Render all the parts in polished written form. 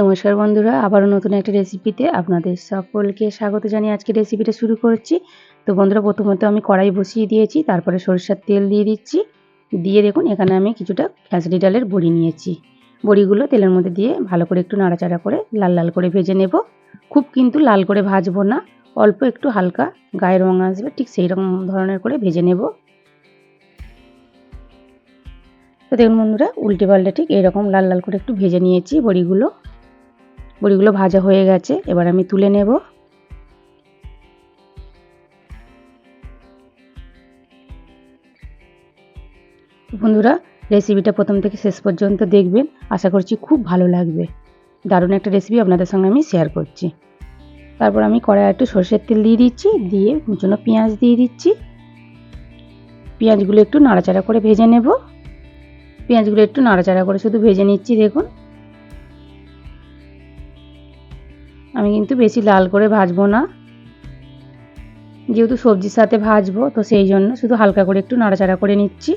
নমস্কার বন্ধুরা, আবারও নতুন একটা রেসিপিতে আপনাদের সকলকে স্বাগত জানিয়ে আজকে রেসিপিটা শুরু করছি। তো বন্ধুরা, প্রথমত আমি কড়াই বসিয়ে দিয়েছি, তারপরে সরিষার তেল দিয়ে দিচ্ছি। দিয়ে দেখুন এখানে আমি কিছুটা খেসারি ডালের বড়ি নিয়েছি। বড়িগুলো তেলের মধ্যে দিয়ে ভালো করে একটু নাড়াচাড়া করে লাল লাল করে ভেজে নেব। খুব কিন্তু লাল করে ভাজবো না, অল্প একটু হালকা গায়ের রং আসবে ঠিক সেই রকম ধরনের করে ভেজে নেব। তো দেখুন বন্ধুরা, উল্টে পাল্টে ঠিক এরকম লাল লাল করে একটু ভেজে নিয়েছি বড়িগুলো ভাজা হয়ে গেছে। এবার আমি তুলে নেব। বন্ধুরা, রেসিপিটা প্রথম থেকে শেষ পর্যন্ত দেখবেন, আশা করছি খুব ভালো লাগবে। দারুণ একটা রেসিপি আপনাদের সঙ্গে আমি শেয়ার করছি। তারপর আমি কড়াইয়ে একটু সরষের তেল দিয়ে দিচ্ছি, দিয়ে কুচনো পেঁয়াজ দিয়ে দিচ্ছি। পেঁয়াজগুলো একটু নাড়াচাড়া করে ভেজে নেব। পেঁয়াজগুলো একটু নাড়াচাড়া করে শুধু ভেজে নিচ্ছি। দেখুন আমি কিন্তু বেশি লাল করে ভাজবো না, যেহেতু সবজির সাথে ভাজবো, তো সেই জন্য শুধু হালকা করে একটু নাড়াচাড়া করে নিচ্ছি।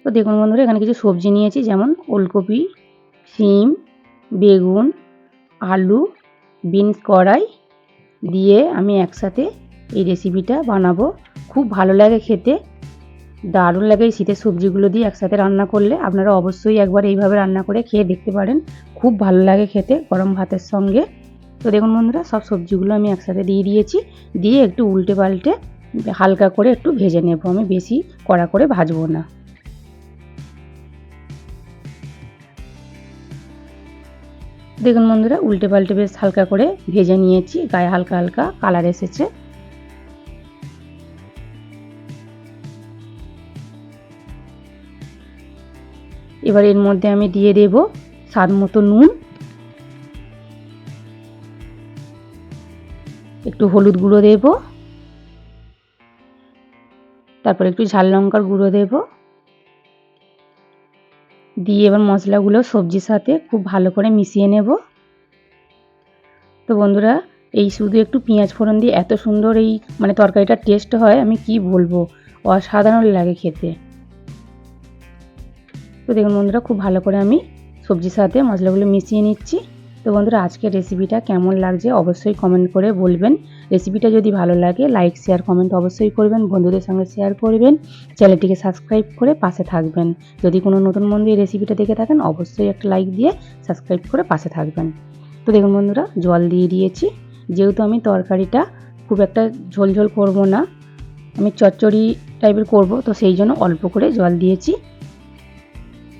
তো দেখুন বন্ধুরা, এখানে কিছু সবজি নিয়েছি, যেমন ওলকপি, শিম, বেগুন, আলু, বিনস কড়াই দিয়ে আমি একসাথে এই রেসিপিটা বানাবো। খুব ভালো লাগে খেতে, দারুণ লাগে এই শীতের সবজিগুলো দিয়ে একসাথে রান্না করলে। আপনারা অবশ্যই একবার এইভাবে রান্না করে খেয়ে দেখতে পারেন, খুব ভালো লাগে খেতে গরম ভাতের সঙ্গে। তো দেখুন বন্ধুরা, সব সবজিগুলো আমি একসাথে দিয়ে দিয়েছি, দিয়ে একটু উল্টে পাল্টে হালকা করে একটু ভেজে নেব। আমি বেশি কড়া করে ভাজবো না। দেখুন বন্ধুরা, উল্টে পাল্টে বেশ হালকা করে ভেজে নিয়েছি, গায়ে হালকা হালকা কালার এসেছে। এবার এর মধ্যে আমি দিয়ে দেব স্বাদ মতো নুন, একটু হলুদ গুঁড়ো দেব, তারপর একটু ঝাল লঙ্কার গুঁড়ো দেব, দিয়ে এবার মশলাগুলো সবজির সাথে খুব ভালো করে মিশিয়ে নেব। তো বন্ধুরা, এই শুধু একটু পেঁয়াজ ফোড়ন দিয়ে এত সুন্দর এই তরকারিটার টেস্ট হয়, আমি কি বলবো, অসাধারণ লাগে খেতে। তো দেখুন বন্ধুরা, খুব ভালো করে আমি সবজির সাথে মশলাগুলো মিশিয়ে নিচ্ছি। তো বন্ধুরা, আজকের রেসিপিটা কেমন লাগছে অবশ্যই কমেন্ট করে বলবেন। রেসিপিটা যদি ভালো লাগে লাইক শেয়ার কমেন্ট অবশ্যই করবেন, বন্ধুদের সঙ্গে শেয়ার করবেন, চ্যানেলটিকে সাবস্ক্রাইব করে পাশে থাকবেন। যদি কোনো নতুন বন্ধু এই রেসিপিটা দেখে থাকেন অবশ্যই একটা লাইক দিয়ে সাবস্ক্রাইব করে পাশে থাকবেন। তো দেখুন বন্ধুরা, জল দিয়ে দিয়েছি। যেহেতু আমি তরকারিটা খুব একটা ঝোল করব না, আমি চচ্চড়ি টাইপের করব, তো সেই জন্য অল্প করে জল দিয়েছি।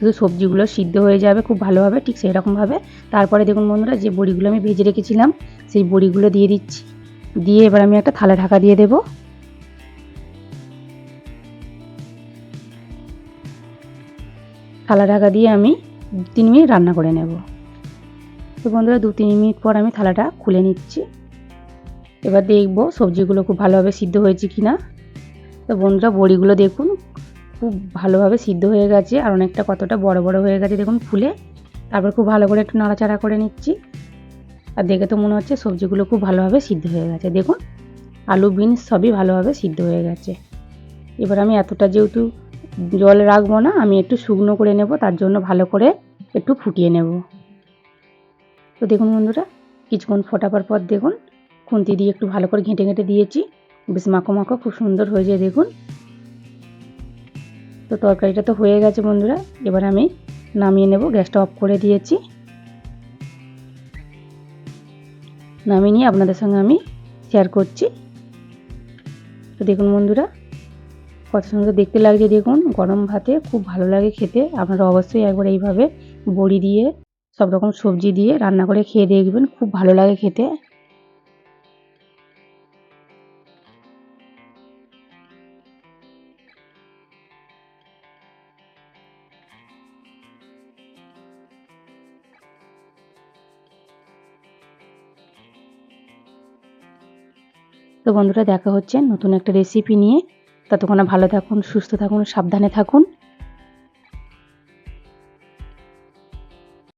শুধু সবজিগুলো সিদ্ধ হয়ে যাবে খুব ভালোভাবে, ঠিক সেই রকমভাবে। তারপরে দেখুন বন্ধুরা, যে বড়িগুলো আমি ভেজে রেখেছিলাম সেই বড়িগুলো দিয়ে দিচ্ছি, দিয়ে এবার আমি একটা থালা ঢাকা দিয়ে দেব। থালা ঢাকা দিয়ে আমি 2-3 মিনিট রান্না করে নেব। তো বন্ধুরা, 2-3 মিনিট পর আমি থালাটা খুলে নিচ্ছি। এবার দেখব সবজিগুলো খুব ভালোভাবে সিদ্ধ হয়েছে কিনা। তো বন্ধুরা, বড়িগুলো দেখুন খুব ভালোভাবে সিদ্ধ হয়ে গেছে, আর অনেকটা কতটা বড় বড় হয়ে গেছে দেখুন ফুলে। তারপর খুব ভালো করে একটু নাড়াচাড়া করে নিচ্ছি, আর দেখে তো মনে হচ্ছে সবজিগুলো খুব ভালোভাবে সিদ্ধ হয়ে গেছে। দেখুন আলু বিনস সবই ভালোভাবে সিদ্ধ হয়ে গেছে। এবার আমি এতটা যেহেতু জল রাখবো না, আমি একটু শুকনো করে নেব, তার জন্য ভালো করে একটু ফুটিয়ে নেব। তো দেখুন বন্ধুরা, কিছুক্ষণ ফোটাবার পর দেখুন খুন্তি দিয়ে একটু ভালো করে ঘেঁটে ঘেঁটে দিয়েছি, বেশ মাখো মাখো খুব সুন্দর হয়েছে দেখুন। তো তরকারিটা তো হয়ে গেছে বন্ধুরা, এবার আমি নামিয়ে নেব। গ্যাসটা অফ করে দিয়েছি, নামিয়ে নিয়ে আপনাদের সঙ্গে আমি শেয়ার করছি। তো দেখুন বন্ধুরা, কত সুন্দর দেখতে লাগছে দেখুন, গরম ভাতে খুব ভালো লাগে খেতে। আপনারা অবশ্যই একবার এইভাবে বড়ি দিয়ে সব রকম সবজি দিয়ে রান্না করে খেয়ে দেখবেন, খুব ভালো লাগে খেতে। তো বন্ধুরা, দেখা হচ্ছে নতুন একটা রেসিপি নিয়ে। ততক্ষণে ভালো থাকুন, সুস্থ থাকুন, সাবধানে থাকুন।